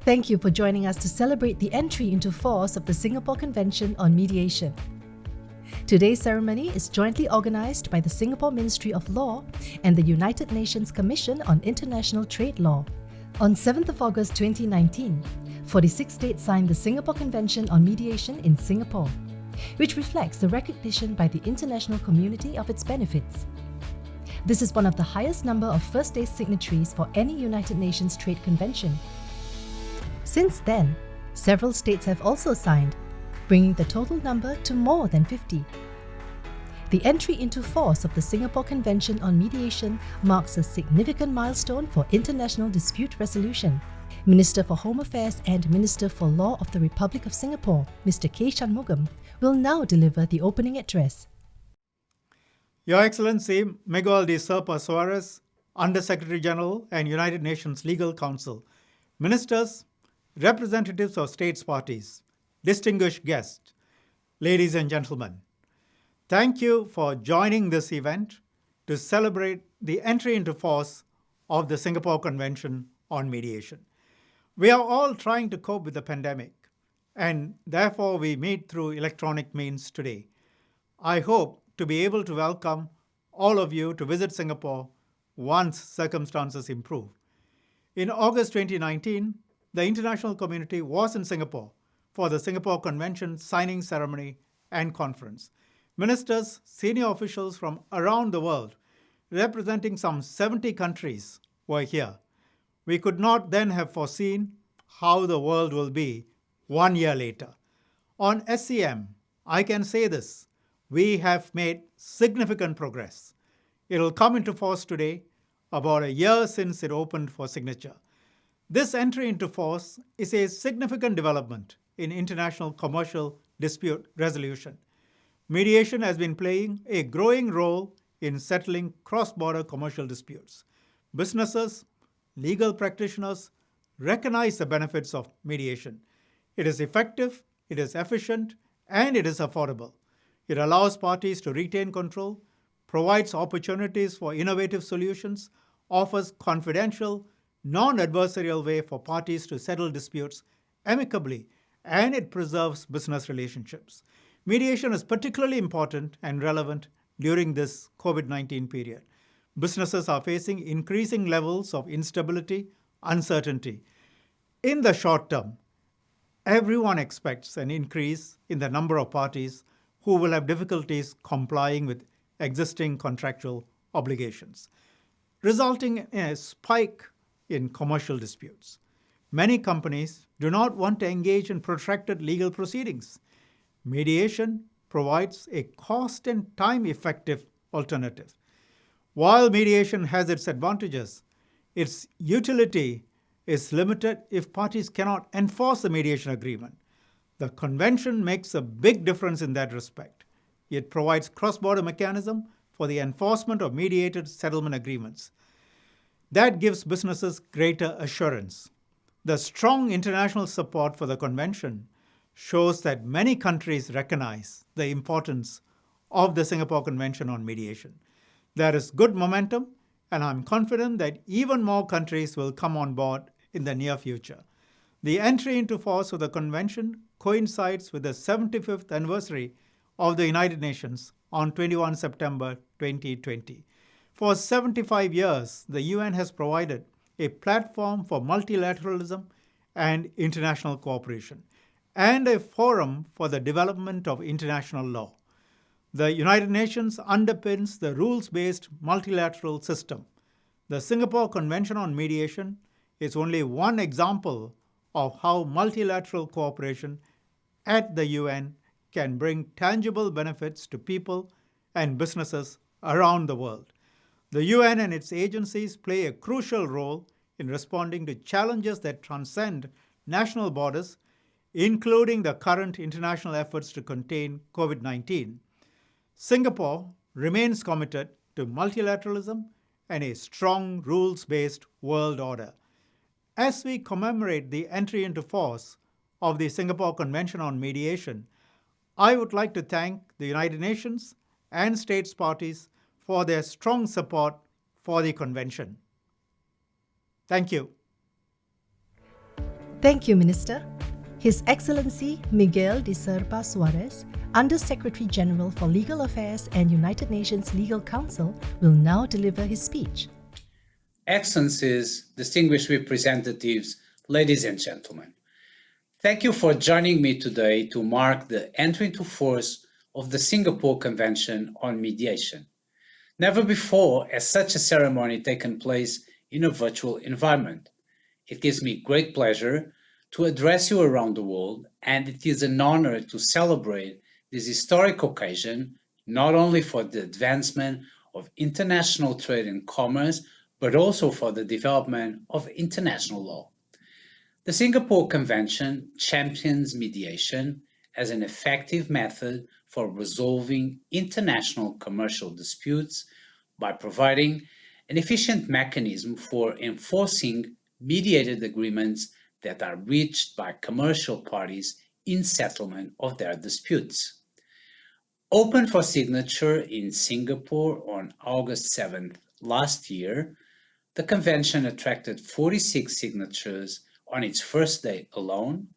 Thank you for joining us to celebrate the entry into force of the Singapore Convention on Mediation. Today's ceremony is jointly organized by the Singapore Ministry of Law and the United Nations Commission on International Trade Law. On 7th of August 2019, 46 states signed the Singapore Convention on Mediation in Singapore, which reflects the recognition by the international community of its benefits. This is one of the highest number of first-day signatories for any United Nations Trade Convention. Since then, several states have also signed, bringing the total number to more than 50. The entry into force of the Singapore Convention on Mediation marks a significant milestone for international dispute resolution. Minister for Home Affairs and Minister for Law of the Republic of Singapore, Mr. K. Shanmugam, will now deliver the opening address. Your Excellency Miguel de Serpa Soares, Under-Secretary General and United Nations Legal Counsel, Ministers, representatives of states parties, distinguished guests, ladies and gentlemen, thank you for joining this event to celebrate the entry into force of the Singapore Convention on Mediation. We are all trying to cope with the pandemic, and therefore we meet through electronic means today. I hope to be able to welcome all of you to visit Singapore once circumstances improve. In August 2019, the international community was in Singapore for the Singapore Convention signing ceremony and conference. Ministers, senior officials from around the world, representing some 70 countries, were here. We could not then have foreseen how the world will be 1 year later. On SCM, I can say this: we have made significant progress. It will come into force today, about a year since it opened for signature. This entry into force is a significant development in international commercial dispute resolution. Mediation has been playing a growing role in settling cross-border commercial disputes. Businesses, legal practitioners recognize the benefits of mediation. It is effective, it is efficient, and it is affordable. It allows parties to retain control, provides opportunities for innovative solutions, offers confidential, non-adversarial way for parties to settle disputes amicably, and it preserves business relationships. Mediation is particularly important and relevant during this COVID-19 period. Businesses are facing increasing levels of instability, uncertainty. In the short term, everyone expects an increase in the number of parties who will have difficulties complying with existing contractual obligations, resulting in a spike in commercial disputes. Many companies do not want to engage in protracted legal proceedings. Mediation provides a cost and time-effective alternative. While mediation has its advantages, its utility is limited if parties cannot enforce the mediation agreement. The Convention makes a big difference in that respect. It provides cross-border mechanism for the enforcement of mediated settlement agreements. That gives businesses greater assurance. The strong international support for the Convention shows that many countries recognize the importance of the Singapore Convention on Mediation. There is good momentum, and I'm confident that even more countries will come on board in the near future. The entry into force of the Convention coincides with the 75th anniversary of the United Nations on 21 September 2020. For 75 years, the UN has provided a platform for multilateralism and international cooperation, and a forum for the development of international law. The United Nations underpins the rules-based multilateral system. The Singapore Convention on Mediation is only one example of how multilateral cooperation at the UN can bring tangible benefits to people and businesses around the world. The UN and its agencies play a crucial role in responding to challenges that transcend national borders, including the current international efforts to contain COVID-19. Singapore remains committed to multilateralism and a strong rules-based world order. As we commemorate the entry into force of the Singapore Convention on Mediation, I would like to thank the United Nations and states parties for their strong support for the Convention. Thank you. Thank you, Minister. His Excellency Miguel de Serpa Suarez, Under-Secretary General for Legal Affairs and United Nations Legal Council, will now deliver his speech. Excellencies, distinguished representatives, ladies and gentlemen, thank you for joining me today to mark the entry into force of the Singapore Convention on Mediation. Never before has such a ceremony taken place in a virtual environment. It gives me great pleasure to address you around the world, and it is an honor to celebrate this historic occasion, not only for the advancement of international trade and commerce, but also for the development of international law. The Singapore Convention champions mediation as an effective method for resolving international commercial disputes by providing an efficient mechanism for enforcing mediated agreements that are reached by commercial parties in settlement of their disputes. Open for signature in Singapore on August 7th last year, the convention attracted 46 signatures on its first day alone,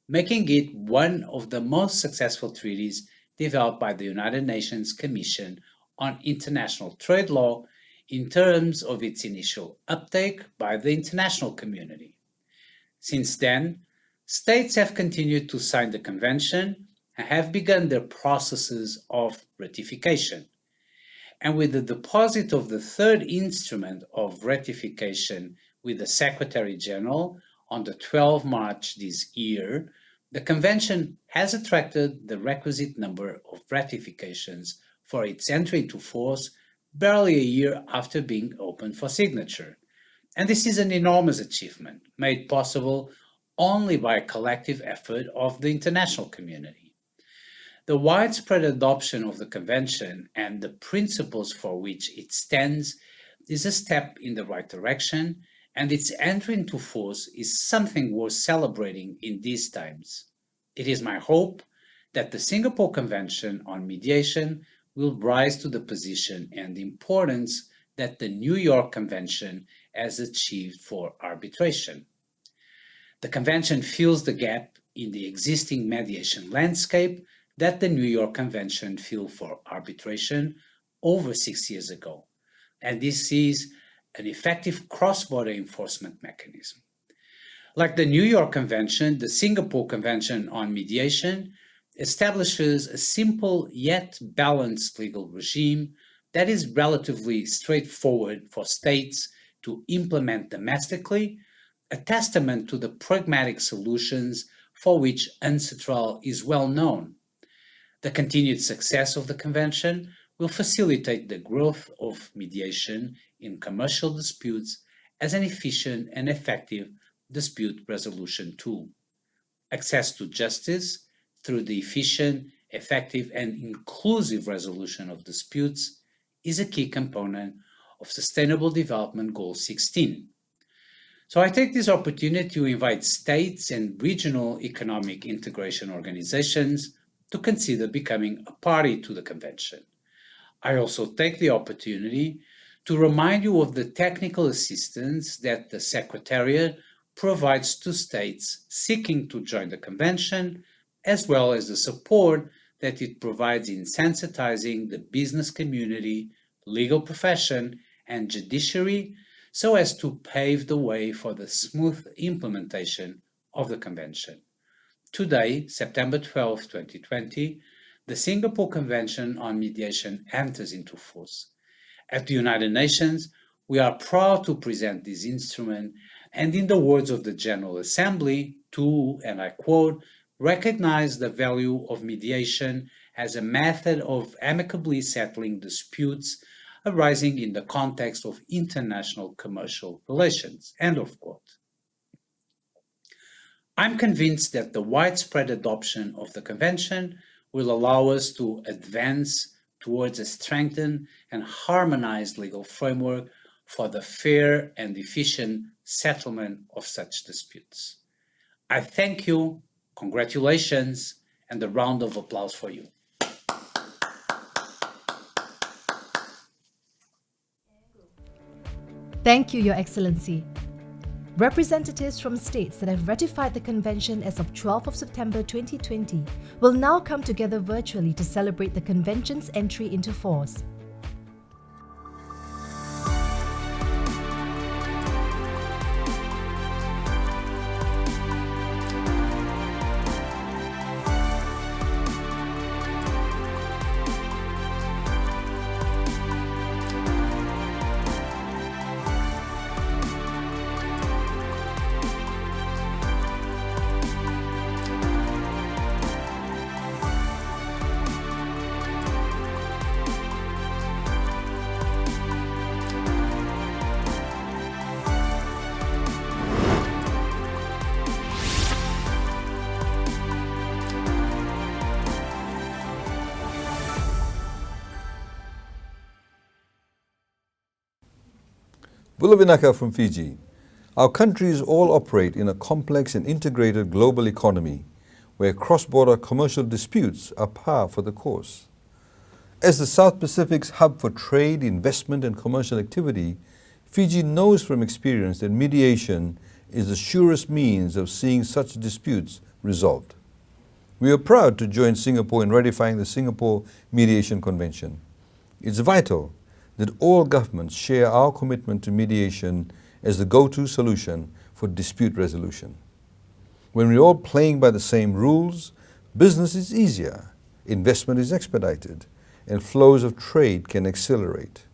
making it one of the most successful treaties developed by the United Nations Commission on International Trade Law in terms of its initial uptake by the international community. Since then, states have continued to sign the convention and have begun their processes of ratification. And with the deposit of the third instrument of ratification with the Secretary General on the 12th March this year, the convention has attracted the requisite number of ratifications for its entry into force barely a year after being open for signature. And this is an enormous achievement, made possible only by a collective effort of the international community. The widespread adoption of the Convention and the principles for which it stands is a step in the right direction, and its entry into force is something worth celebrating in these times. It is my hope that the Singapore Convention on Mediation will rise to the position and importance that the New York Convention has achieved for arbitration. The Convention fills the gap in the existing mediation landscape that the New York Convention filled for arbitration over 6 years ago, and this is an effective cross-border enforcement mechanism. Like the New York Convention, the Singapore Convention on Mediation establishes a simple yet balanced legal regime that is relatively straightforward for states to implement domestically, a testament to the pragmatic solutions for which UNCITRAL is well known. The continued success of the Convention will facilitate the growth of mediation in commercial disputes as an efficient and effective dispute resolution tool. Access to justice through the efficient, effective, and inclusive resolution of disputes is a key component of Sustainable Development Goal 16. So I take this opportunity to invite states and regional economic integration organizations to consider becoming a party to the Convention. I also take the opportunity to remind you of the technical assistance that the Secretariat provides to states seeking to join the Convention, as well as the support that it provides in sensitizing the business community, legal profession, and judiciary so as to pave the way for the smooth implementation of the Convention. Today, September 12, 2020, the Singapore Convention on Mediation enters into force. At the United Nations, we are proud to present this instrument and, in the words of the General Assembly, to, and I quote, recognize the value of mediation as a method of amicably settling disputes arising in the context of international commercial relations, end of quote. I'm convinced that the widespread adoption of the Convention will allow us to advance towards a strengthened and harmonized legal framework for the fair and efficient settlement of such disputes. I thank you, congratulations, and a round of applause for you. Thank you, Your Excellency. Representatives from states that have ratified the convention as of 12th of September 2020 will now come together virtually to celebrate the convention's entry into force. Bulavinaka from Fiji. Our countries all operate in a complex and integrated global economy where cross-border commercial disputes are par for the course. As the South Pacific's hub for trade, investment and commercial activity, Fiji knows from experience that mediation is the surest means of seeing such disputes resolved. We are proud to join Singapore in ratifying the Singapore Mediation Convention. It's vital that all governments share our commitment to mediation as the go-to solution for dispute resolution. When we're all playing by the same rules, business is easier, investment is expedited, and flows of trade can accelerate.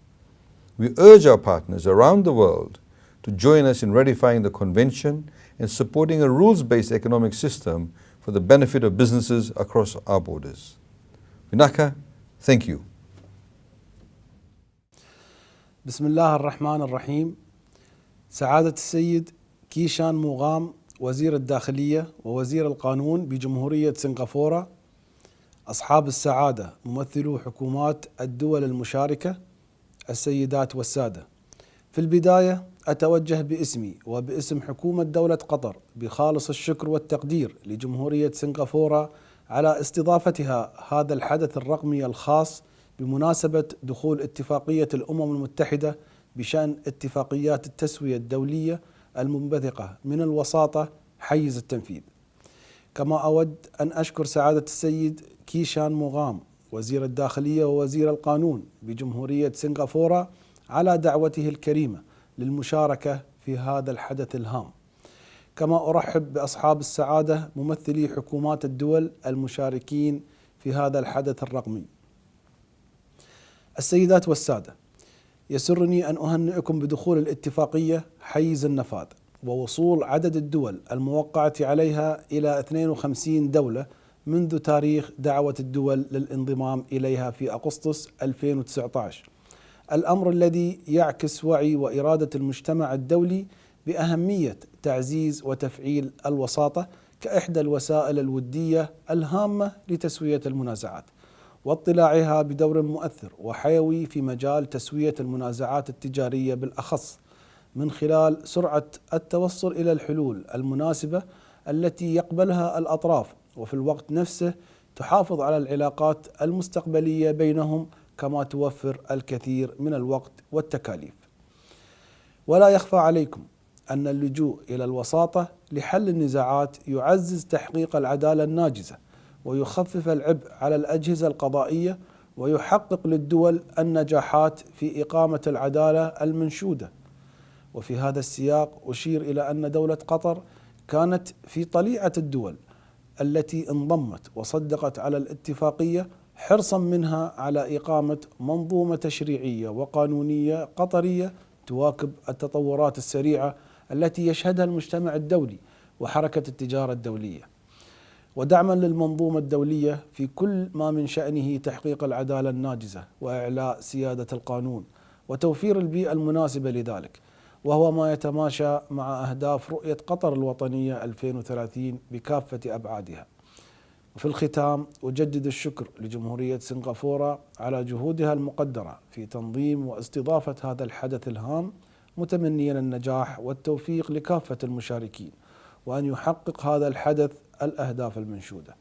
We urge our partners around the world to join us in ratifying the convention and supporting a rules-based economic system for the benefit of businesses across our borders. Vinaka, thank you. بسم الله الرحمن الرحيم. سعادة السيد كيشان موغام وزير الداخلية ووزير القانون بجمهورية سنغافورة، أصحاب السعادة ممثلو حكومات الدول المشاركة، السيدات والسادة، في البداية أتوجه باسمي وباسم حكومة دولة قطر بخالص الشكر والتقدير لجمهورية سنغافورة على استضافتها هذا الحدث الرقمي الخاص بمناسبة دخول اتفاقية الأمم المتحدة بشأن اتفاقيات التسوية الدولية المنبثقة من الوساطة حيز التنفيذ. كما أود أن أشكر سعادة السيد كيشان موغام وزير الداخلية ووزير القانون بجمهورية سنغافورة على دعوته الكريمة للمشاركة في هذا الحدث الهام. كما أرحب بأصحاب السعادة ممثلي حكومات الدول المشاركين في هذا الحدث الرقمي. السيدات والسادة، يسرني أن أهنئكم بدخول الاتفاقية حيز النفاذ ووصول عدد الدول الموقعة عليها إلى 52 دولة منذ تاريخ دعوة الدول للانضمام إليها في أغسطس 2019، الأمر الذي يعكس وعي وإرادة المجتمع الدولي بأهمية تعزيز وتفعيل الوساطة كإحدى الوسائل الودية الهامة لتسوية المنازعات، واطلاعها بدور مؤثر وحيوي في مجال تسوية المنازعات التجارية بالأخص، من خلال سرعة التوصل إلى الحلول المناسبة التي يقبلها الأطراف، وفي الوقت نفسه تحافظ على العلاقات المستقبلية بينهم، كما توفر الكثير من الوقت والتكاليف. ولا يخفى عليكم أن اللجوء إلى الوساطة لحل النزاعات يعزز تحقيق العدالة الناجزة، ويخفف العبء على الأجهزة القضائية، ويحقق للدول النجاحات في إقامة العدالة المنشودة. وفي هذا السياق أشير إلى أن دولة قطر كانت في طليعة الدول التي انضمت وصدقت على الاتفاقية، حرصا منها على إقامة منظومة تشريعية وقانونية قطرية تواكب التطورات السريعة التي يشهدها المجتمع الدولي وحركة التجارة الدولية، ودعما للمنظومة الدولية في كل ما من شأنه تحقيق العدالة الناجزة وإعلاء سيادة القانون وتوفير البيئة المناسبة لذلك، وهو ما يتماشى مع أهداف رؤية قطر الوطنية 2030 بكافة أبعادها. وفي الختام أجدد الشكر لجمهورية سنغافورة على جهودها المقدرة في تنظيم واستضافة هذا الحدث الهام، متمنيا النجاح والتوفيق لكافة المشاركين، وأن يحقق هذا الحدث الأهداف المنشودة.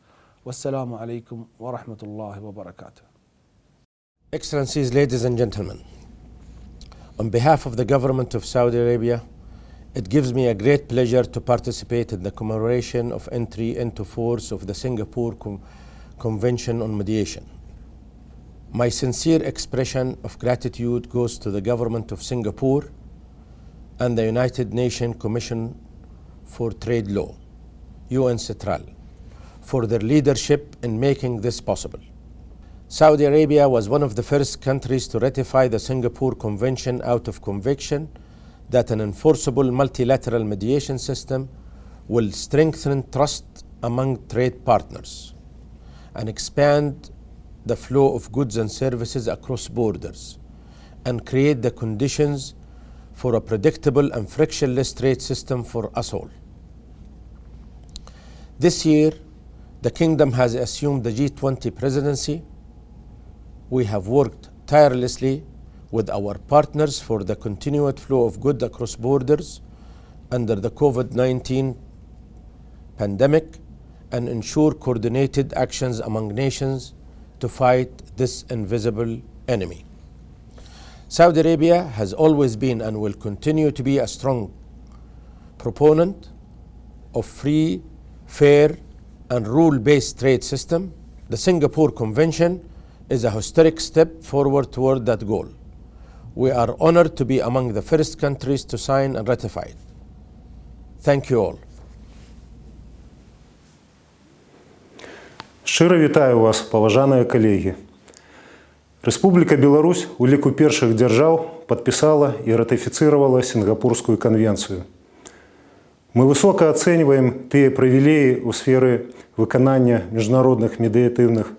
والسلام عليكم ورحمة الله وبركاته. Excellencies, ladies and gentlemen, on behalf of the government of Saudi Arabia It gives me a great pleasure to participate in the commemoration of entry into force of the Singapore Convention on Mediation. My sincere expression of gratitude goes to the Government of Singapore and the United Nations Commission for Trade Law, UN Central, for their leadership in making this possible. Saudi Arabia was one of the first countries to ratify the Singapore Convention out of conviction that an enforceable multilateral mediation system will strengthen trust among trade partners and expand the flow of goods and services across borders and create the conditions for a predictable and frictionless trade system for us all. This year, the Kingdom has assumed the G20 presidency. We have worked tirelessly with our partners for the continued flow of goods across borders under the COVID-19 pandemic and ensure coordinated actions among nations to fight this invisible enemy. Saudi Arabia has always been and will continue to be a strong proponent of free, fair, and rule-based trade system. The Singapore Convention is a historic step forward toward that goal. We are honored to be among the first countries to sign and ratify it. Thank you all. Шчыра вітаю вас, паважаныя калегі. Рэспубліка Беларусь у ліку першых дзяржаў падпісала і ратыфіцыравала Сінгапурскую канвенцыю. Мы высока ацэньваем тыя прывілеі ў сферы выканання міжнародных медыятыўных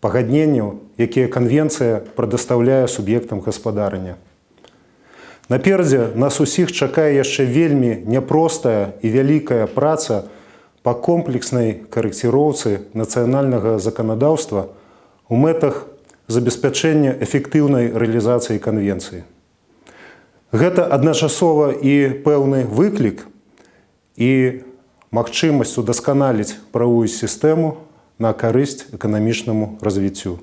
пагадненняў, якія канвенцыя прадастаўляе суб'ектам гаспадарання. Наперадзе нас усіх чакае яшчэ вельмі няпростая і вялікая праца па комплекснай карэкціроўцы нацыянальнага заканадаўства ў мэтах забеспячэння эфектыўнай рэалізацыі канвенцыі. Гэта адначасова і пэўны выклік і магчымасць удасканаліць правую сістэму на карысць эканамічнаму развіццю.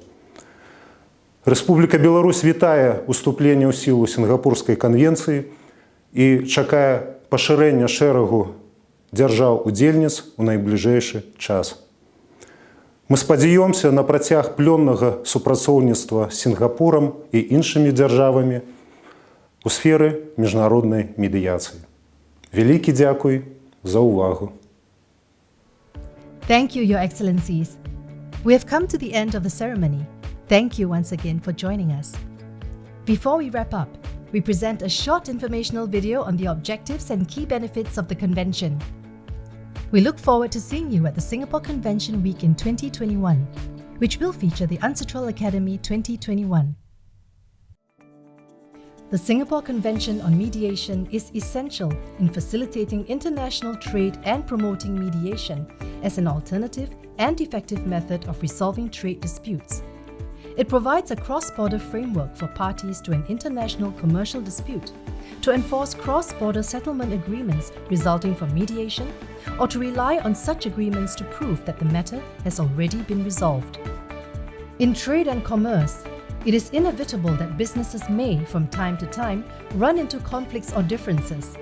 Рэспубліка Беларусь вітае уступленне ў сілу Сінгапурскай канвенцыі і чакае пашырэння шэрагу дзяржаў-удзельніц у найбліжэйшы час. Мы спадзяёмся на працяг плённага супрацоўніцтва з Сінгапурам і іншымі дзяржавамі у сферы міжнароднай медыяцыі. Вялікі дзякуй за ўвагу. Thank you, Your Excellencies. We have come to the end of the ceremony. Thank you once again for joining us. Before we wrap up, we present a short informational video on the objectives and key benefits of the convention. We look forward to seeing you at the Singapore Convention Week in 2021, which will feature the UNCITRAL Academy 2021. The Singapore Convention on Mediation is essential in facilitating international trade and promoting mediation as an alternative and effective method of resolving trade disputes. It provides a cross-border framework for parties to an international commercial dispute to enforce cross-border settlement agreements resulting from mediation or to rely on such agreements to prove that the matter has already been resolved. In trade and commerce, it is inevitable that businesses may, from time to time, run into conflicts or differences.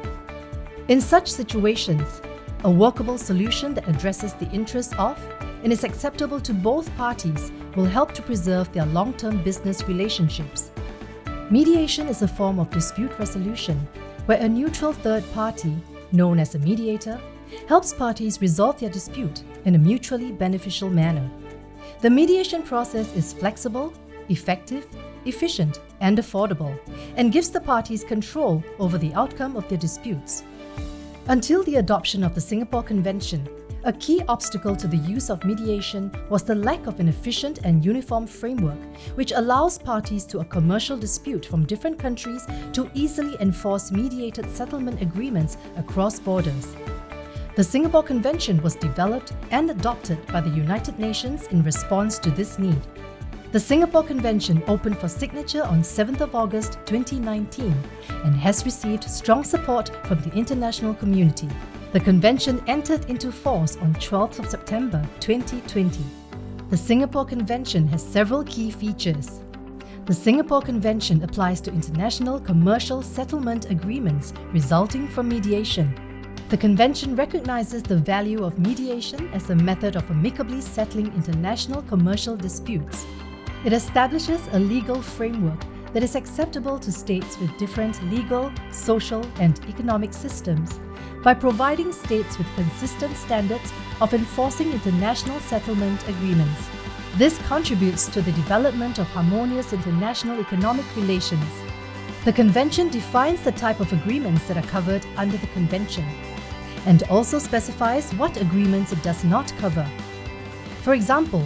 In such situations, a workable solution that addresses the interests of and is acceptable to both parties will help to preserve their long-term business relationships. Mediation is a form of dispute resolution where a neutral third party, known as a mediator, helps parties resolve their dispute in a mutually beneficial manner. The mediation process is flexible, effective, efficient, and affordable, and gives the parties control over the outcome of their disputes. Until the adoption of the Singapore Convention, a key obstacle to the use of mediation was the lack of an efficient and uniform framework which allows parties to a commercial dispute from different countries to easily enforce mediated settlement agreements across borders. The Singapore Convention was developed and adopted by the United Nations in response to this need. The Singapore Convention opened for signature on 7th of August 2019 and has received strong support from the international community. The Convention entered into force on 12th of September 2020. The Singapore Convention has several key features. The Singapore Convention applies to international commercial settlement agreements resulting from mediation. The Convention recognizes the value of mediation as a method of amicably settling international commercial disputes. It establishes a legal framework that is acceptable to states with different legal, social, and economic systems by providing states with consistent standards of enforcing international settlement agreements. This contributes to the development of harmonious international economic relations. The Convention defines the type of agreements that are covered under the Convention and also specifies what agreements it does not cover. For example,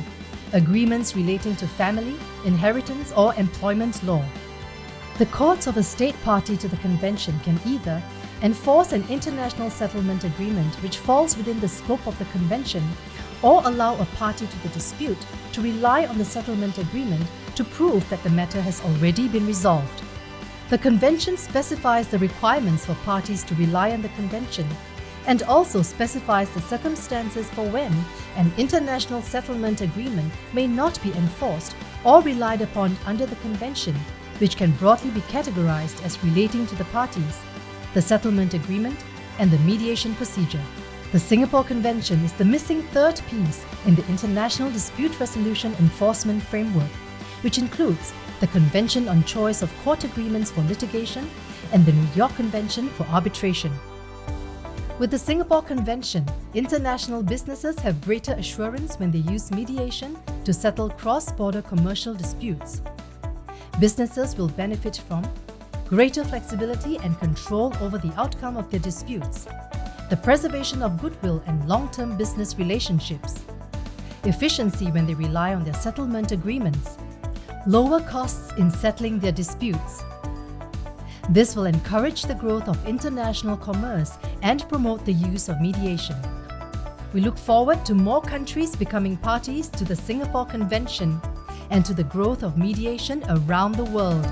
agreements relating to family, inheritance, or employment law. The courts of a state party to the Convention can either enforce an international settlement agreement which falls within the scope of the Convention, or allow a party to the dispute to rely on the settlement agreement to prove that the matter has already been resolved. The Convention specifies the requirements for parties to rely on the Convention and also specifies the circumstances for when an international settlement agreement may not be enforced or relied upon under the Convention, which can broadly be categorized as relating to the parties, the settlement agreement, and the mediation procedure. The Singapore Convention is the missing third piece in the International Dispute Resolution Enforcement Framework, which includes the Convention on Choice of Court Agreements for Litigation and the New York Convention for Arbitration. With the Singapore Convention, international businesses have greater assurance when they use mediation to settle cross-border commercial disputes. Businesses will benefit from greater flexibility and control over the outcome of their disputes, the preservation of goodwill and long-term business relationships, efficiency when they rely on their settlement agreements, lower costs in settling their disputes. This will encourage the growth of international commerce and promote the use of mediation. We look forward to more countries becoming parties to the Singapore Convention and to the growth of mediation around the world.